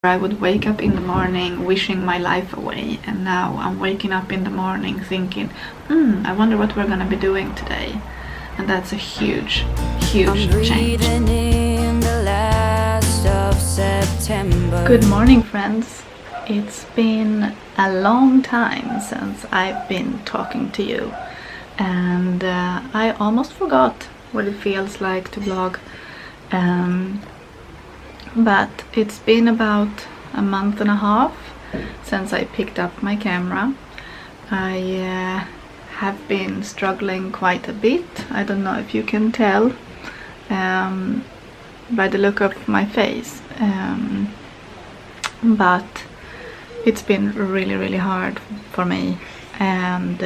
I would wake up in the morning wishing my life away, and now I'm waking up in the morning thinking, I wonder what we're gonna be doing today. And that's a huge change. In the last of September. Good morning, friends. It's been a long time since I've been talking to you, and I almost forgot what it feels like to vlog. But it's been about a month and a half since I picked up my camera. I have been struggling quite a bit. I don't know if you can tell by the look of my face, but it's been really hard for me, and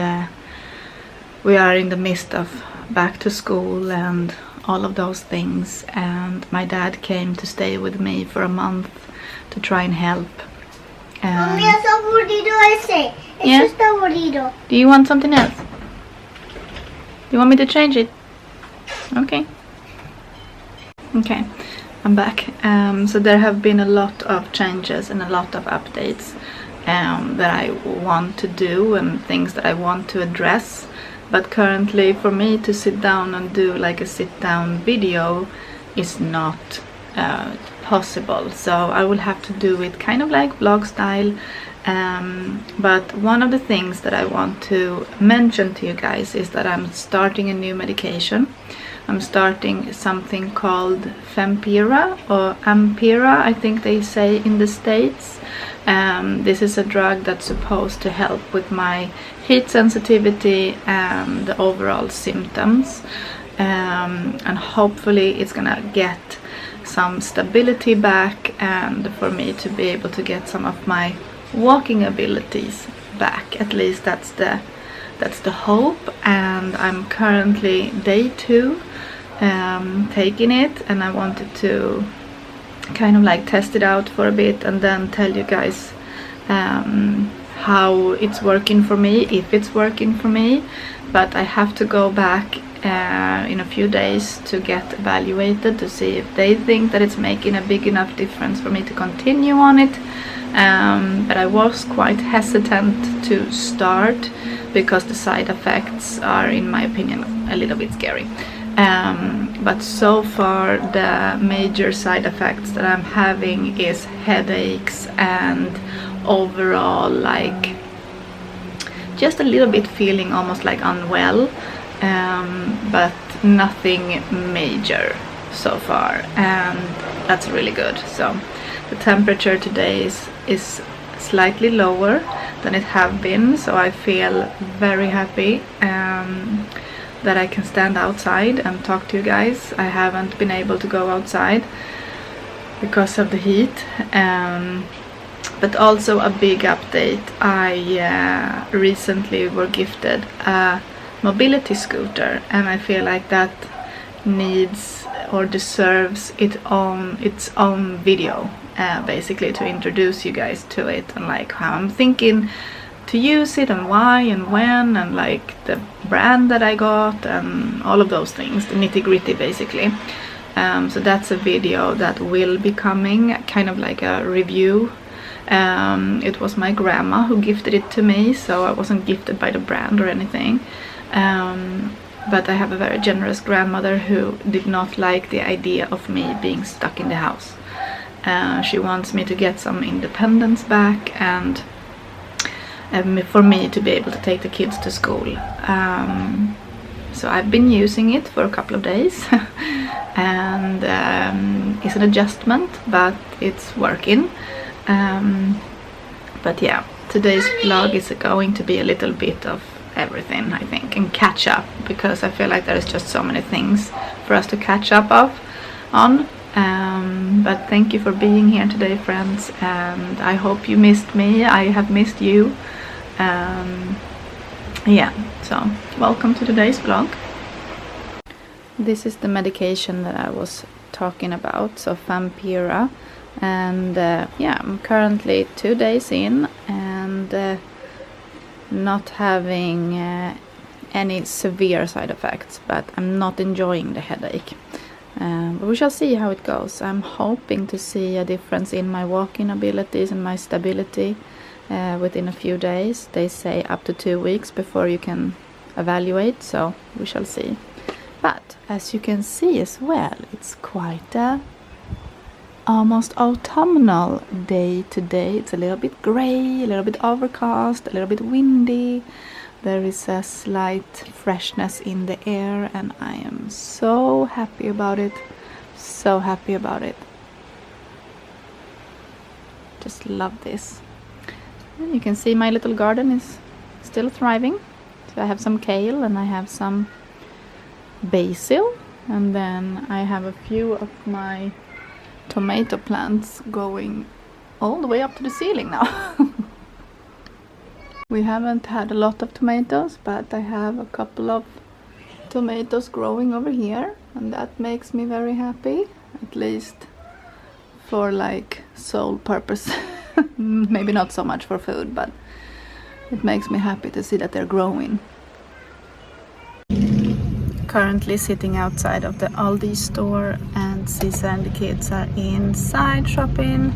we are in the midst of back to school and all of those things, and my dad came to stay with me for a month to try and help. Mommy, it's a burrito, I say. It's just a burrito. Do you want something else? Do you want me to change it? Okay. Okay, I'm back. So there have been a lot of changes and a lot of updates that I want to do and things that I want to address. But currently, for me to sit down and do like a sit-down video is not possible. So I will have to do it kind of like vlog style. But one of the things that I want to mention to you guys is that I'm starting a new medication. I'm starting something called Fampyra, or Vampira, I think they say in the States. This is a drug that's supposed to help with my heat sensitivity and the overall symptoms, and hopefully it's gonna get some stability back, and for me to be able to get some of my walking abilities back. At least that's the hope. And I'm currently day 2 taking it, and I wanted to kind of like test it out for a bit and then tell you guys how it's working for me, if it's working for me. But I have to go back in a few days to get evaluated to see if they think that it's making a big enough difference for me to continue on it. But I was quite hesitant to start because the side effects are, in my opinion, a little bit scary. But so far the major side effects that I'm having is headaches and overall like just a little bit feeling almost like unwell, but nothing major so far, and that's really good. So the temperature today is slightly lower than it have been, so I feel very happy that I can stand outside and talk to you guys. I haven't been able to go outside because of the heat. But also a big update, I recently were gifted a mobility scooter, and I feel like that needs or deserves its own video, basically, to introduce you guys to it and like how I'm thinking to use it and why and when, and like the brand that I got and all of those things, the nitty-gritty basically. So that's a video that will be coming, kind of like a review. It was my grandma who gifted it to me, so I wasn't gifted by the brand or anything. But I have a very generous grandmother who did not like the idea of me being stuck in the house. She wants me to get some independence back, and for me to be able to take the kids to school. So I've been using it for a couple of days and it's an adjustment, but it's working. But yeah, today's vlog is going to be a little bit of everything, I think, and catch up, because I feel like there's just so many things for us to catch up on. But thank you for being here today, friends, and I hope you missed me. I have missed you. Yeah, so welcome to today's vlog. This is the medication that I was talking about, so Vampira, and yeah, I'm currently 2 days in and not having any severe side effects, but I'm not enjoying the headache. But we shall see how it goes. I'm hoping to see a difference in my walking abilities and my stability within a few days. They say up to 2 weeks before you can evaluate, so we shall see. But as you can see as well, it's quite a almost autumnal day today. It's a little bit grey, a little bit overcast, a little bit windy. There is a slight freshness in the air and I am so happy about it. So happy about it. Just love this. And you can see my little garden is still thriving. So I have some kale and I have some basil. And then I have a few of my tomato plants going all the way up to the ceiling now. We haven't had a lot of tomatoes, but I have a couple of tomatoes growing over here, and that makes me very happy, at least for like sole purpose. Maybe not so much for food, but it makes me happy to see that they're growing. Currently sitting outside of the Aldi store, and Cesar and the kids are inside shopping.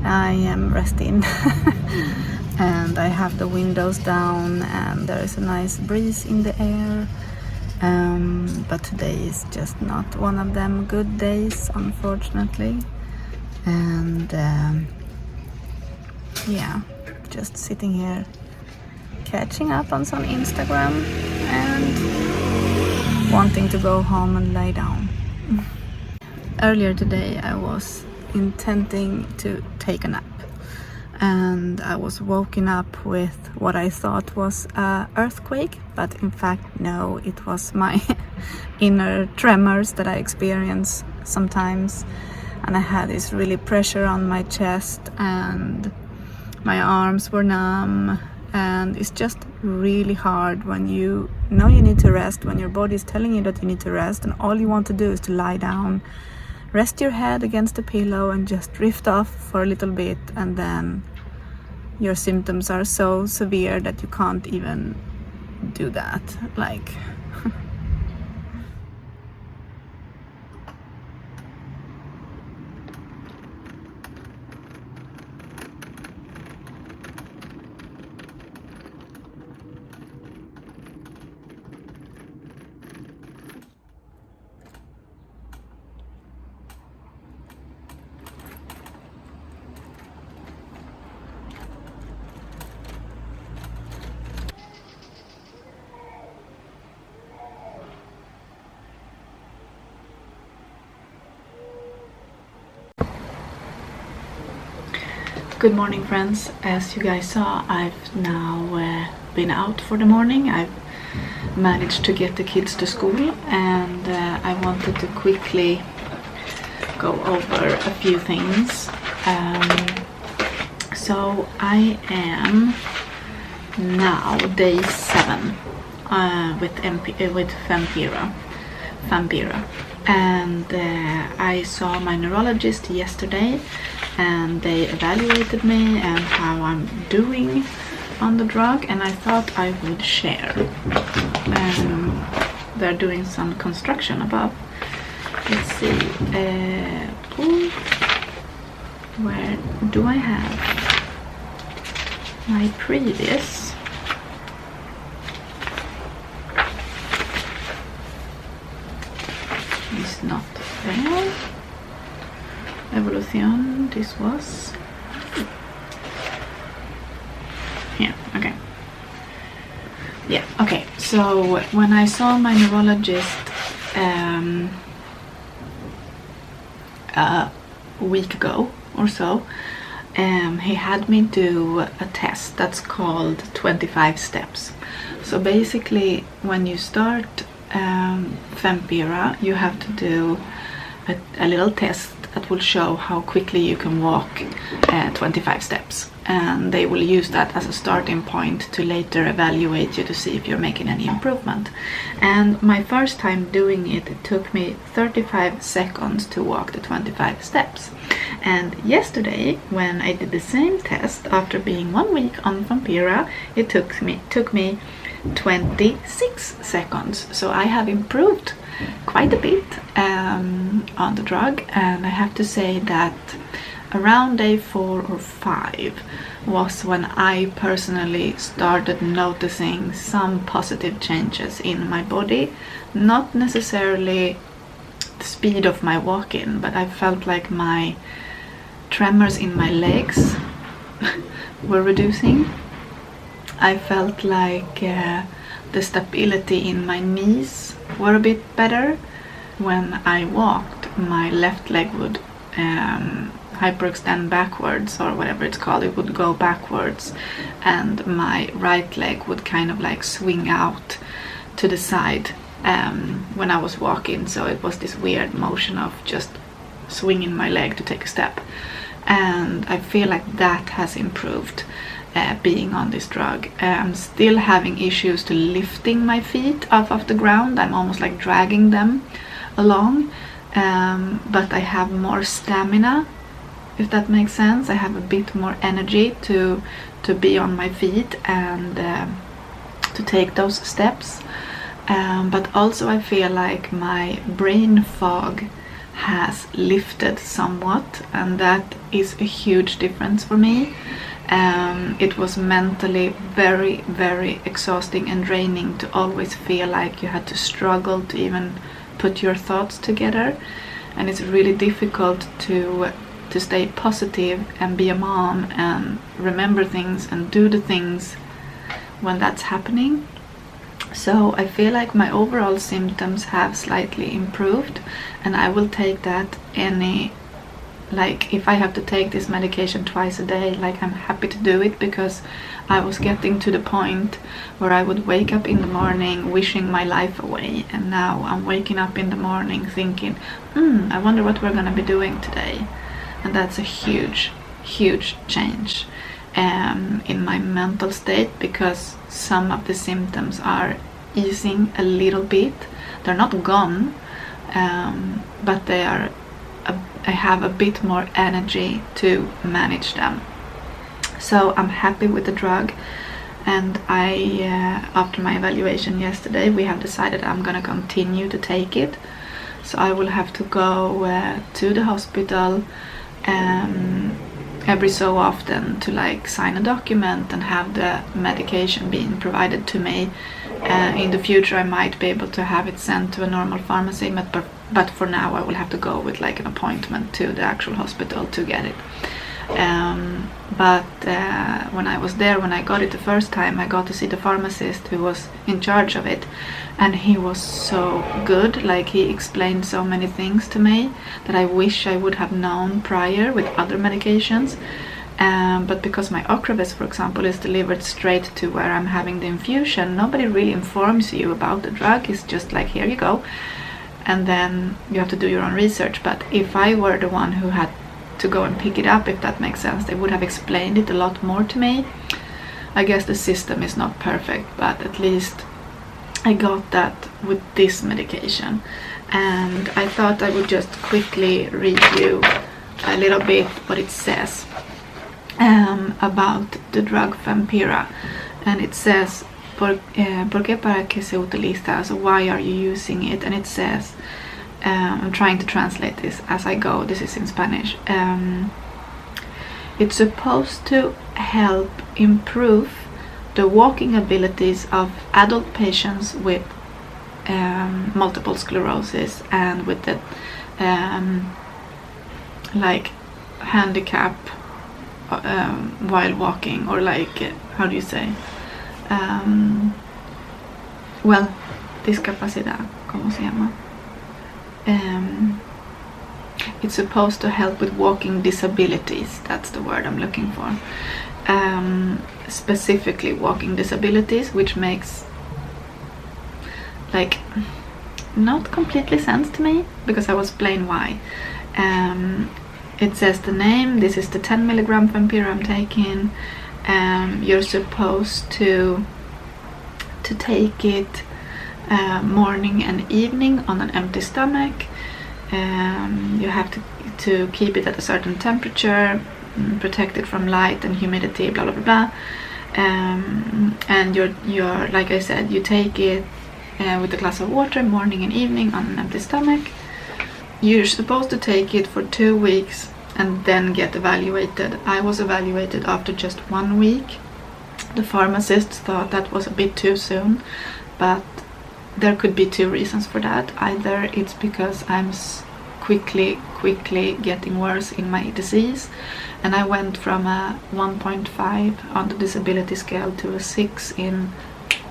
I am resting. And I have the windows down and there is a nice breeze in the air, but today is just not one of them good days, unfortunately. And yeah, just sitting here catching up on some Instagram and wanting to go home and lie down. Earlier today I was intending to take a nap, and I was woken up with what I thought was an earthquake, but in fact no, it was my inner tremors that I experience sometimes. And I had this really pressure on my chest and my arms were numb, and it's just really hard when you know you need to rest, when your body is telling you that you need to rest, and all you want to do is to lie down, rest your head against the pillow and just drift off for a little bit, and then your symptoms are so severe that you can't even do that. Like good morning, friends. As you guys saw, I've now been out for the morning. I've managed to get the kids to school, and I wanted to quickly go over a few things. So I am now day 7 with Vampira. And I saw my neurologist yesterday, and they evaluated me and how I'm doing on the drug, and I thought I would share. They're doing some construction above. Let's see, where do I have my previous? It's not there. Evolution, this was here. Okay. Yeah, okay. So when I saw my neurologist a week ago or so, he had me do a test that's called 25 steps. So basically when you start Vampira, you have to do a little test that will show how quickly you can walk 25 steps, and they will use that as a starting point to later evaluate you to see if you're making any improvement. And my first time doing it, it took me 35 seconds to walk the 25 steps. And yesterday, when I did the same test after being 1 week on Vampira, it took me 26 seconds. So I have improved quite a bit on the drug, and I have to say that around day 4 or 5 was when I personally started noticing some positive changes in my body. Not necessarily the speed of my walking, but I felt like my tremors in my legs were reducing. I felt like the stability in my knees were a bit better. When I walked, my left leg would hyperextend backwards, or whatever it's called. It would go backwards, and my right leg would kind of like swing out to the side when I was walking. So it was this weird motion of just swinging my leg to take a step, and I feel like that has improved being on this drug. I'm still having issues to lifting my feet off of the ground. I'm almost like dragging them along, but I have more stamina, if that makes sense. I have a bit more energy to be on my feet and to take those steps, but also I feel like my brain fog has lifted somewhat, and that is a huge difference for me. It was mentally very, very exhausting and draining to always feel like you had to struggle to even put your thoughts together, and it's really difficult to stay positive and be a mom and remember things and do the things when that's happening. So I feel like my overall symptoms have slightly improved, and I will take that like if I have to take this medication twice a day, like I'm happy to do it, because I was getting to the point where I would wake up in the morning wishing my life away, and now I'm waking up in the morning thinking, I wonder what we're gonna be doing today. And that's a huge, huge change in my mental state, because some of the symptoms are easing a little bit. They're not gone, but they are. I have a bit more energy to manage them. So I'm happy with the drug, and I, after my evaluation yesterday, we have decided I'm gonna continue to take it. So I will have to go to the hospital every so often to like sign a document and have the medication being provided to me. In the future I might be able to have it sent to a normal pharmacy, but for now I will have to go with like an appointment to the actual hospital to get it. But when I was there, when I got it the first time, I got to see the pharmacist who was in charge of it, and he was so good. Like, he explained so many things to me that I wish I would have known prior with other medications. But because my Ocrevus, for example, is delivered straight to where I'm having the infusion, nobody really informs you about the drug. It's just like, here you go, and then you have to do your own research. But if I were the one who had to go and pick it up, if that makes sense, they would have explained it a lot more to me. I guess the system is not perfect, but at least I got that with this medication. And I thought I would just quickly read you a little bit what it says about the drug Vampira. And it says, ¿Por qué para qué se utiliza? So why are you using it? And it says, I'm trying to translate this as I go. This is in Spanish. It's supposed to help improve the walking abilities of adult patients with multiple sclerosis and with the like handicap while walking, or like how do you say? Well, discapacidad, ¿cómo se llama? It's supposed to help with walking disabilities. That's the word I'm looking for. Specifically walking disabilities, which makes like not completely sense to me, because I will explain why. It says the name. This is the 10 milligram Vampira I'm taking. You're supposed to take it morning and evening on an empty stomach. You have to keep it at a certain temperature, protect it from light and humidity, blah blah blah. And you're like I said, you take it with a glass of water morning and evening on an empty stomach. You're supposed to take it for 2 weeks and then get evaluated. I was evaluated after just 1 week. The pharmacists thought that was a bit too soon, but there could be 2 reasons for that. Either it's because I'm quickly getting worse in my disease, and I went from a 1.5 on the disability scale to a 6 in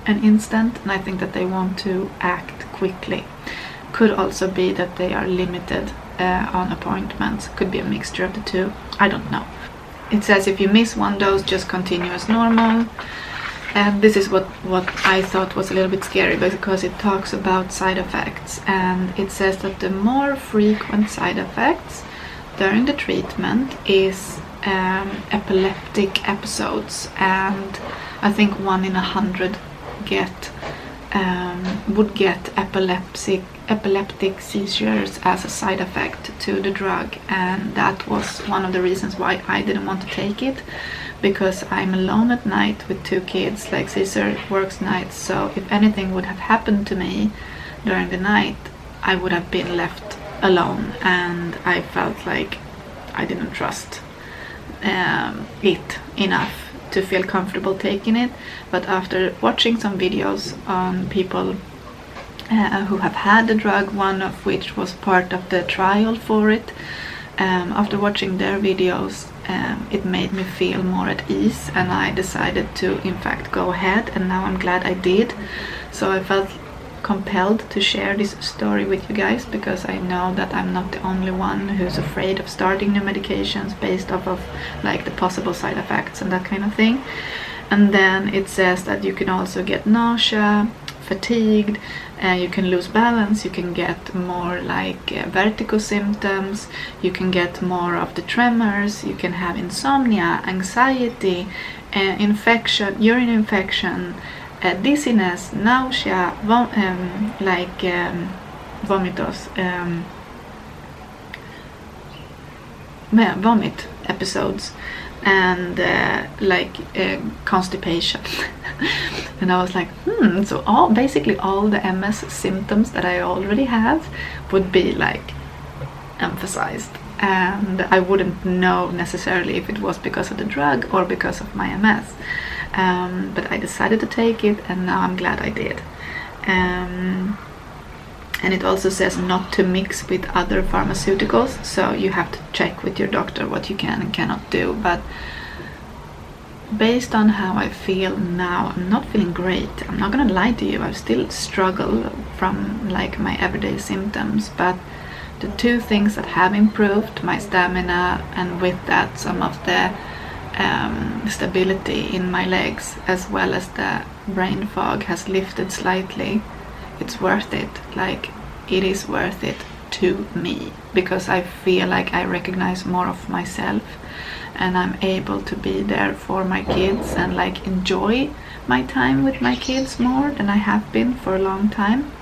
an instant, and I think that they want to act quickly. Could also be that they are limited on appointments. Could be a mixture of the two. I don't know. It says if you miss 1 dose, just continue as normal. And this is what I thought was a little bit scary, because it talks about side effects, and it says that the more frequent side effects during the treatment is epileptic episodes, and I think 1 in 100 would get epileptic seizures as a side effect to the drug, and that was one of the reasons why I didn't want to take it, because I'm alone at night with 2 kids. Like, Caesar works nights, so if anything would have happened to me during the night, I would have been left alone, and I felt like I didn't trust it enough to feel comfortable taking it. But after watching some videos on people who have had the drug, one of which was part of the trial for it, after watching their videos, it made me feel more at ease, and I decided to in fact go ahead, and now I'm glad I did. So I felt compelled to share this story with you guys, because I know that I'm not the only one who's afraid of starting new medications based off of like the possible side effects and that kind of thing. And then it says that you can also get nausea, fatigued, you can lose balance, you can get more like vertigo symptoms, you can get more of the tremors, you can have insomnia, anxiety, infection, urine infection, dizziness, nausea, vomitos, vomit episodes, and constipation. And I was like, so basically all the MS symptoms that I already have would be like emphasized, and I wouldn't know necessarily if it was because of the drug or because of my MS. But I decided to take it, and now I'm glad I did. And it also says not to mix with other pharmaceuticals, so you have to check with your doctor what you can and cannot do. But based on how I feel now, I'm not feeling great. I'm not gonna lie to you, I still struggle from like my everyday symptoms, but the 2 things that have improved, my stamina, and with that some of the stability in my legs, as well as the brain fog has lifted slightly. It's worth it. Like, it is worth it to me, because I feel like I recognize more of myself, and I'm able to be there for my kids and like enjoy my time with my kids more than I have been for a long time.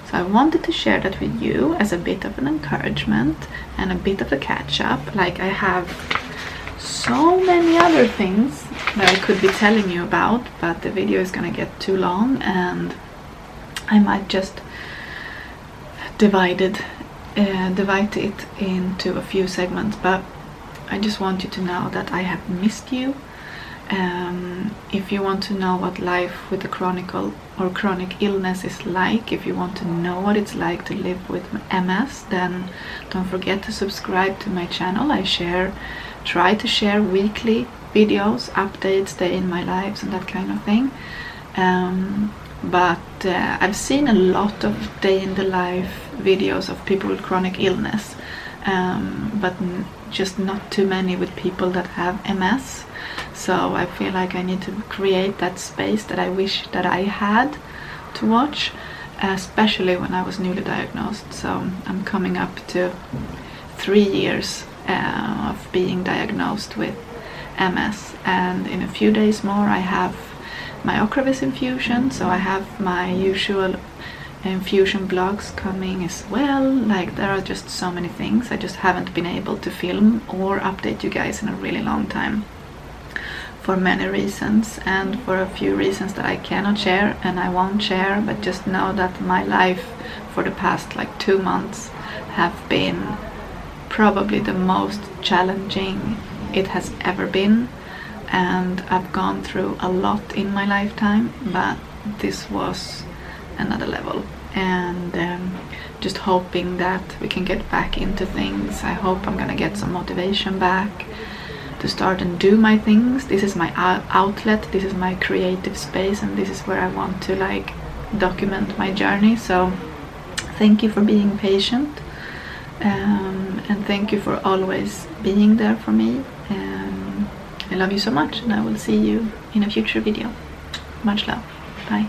So I wanted to share that with you as a bit of an encouragement and a bit of a catch up. Like, I have so many other things that I could be telling you about, but the video is gonna get too long, and I might just divide it into a few segments. But I just want you to know that I have missed you. If you want to know what life with a chronic illness is like, if you want to know what it's like to live with MS, then don't forget to subscribe to my channel. I try to share weekly videos, updates, day in my lives, and that kind of thing. But I've seen a lot of day in the life videos of people with chronic illness, but just not too many with people that have MS. So I feel like I need to create that space that I wish that I had to watch, especially when I was newly diagnosed. So I'm coming up to 3 years of being diagnosed with MS, and in a few days more I have my Ocrevus infusion, so I have my usual infusion vlogs coming as well. Like, there are just so many things I just haven't been able to film or update you guys in a really long time. for many reasons, and for a few reasons that I cannot share and I won't share, but just know that my life for the past like 2 months have been probably the most challenging it has ever been, and I've gone through a lot in my lifetime, but this was another level. And just hoping that we can get back into things. I hope I'm gonna get some motivation back to start and do my things. This is my outlet, this is my creative space, and this is where I want to like document my journey. So thank you for being patient, and thank you for always being there for me. I love you so much, and I will see you in a future video. Much love. Bye.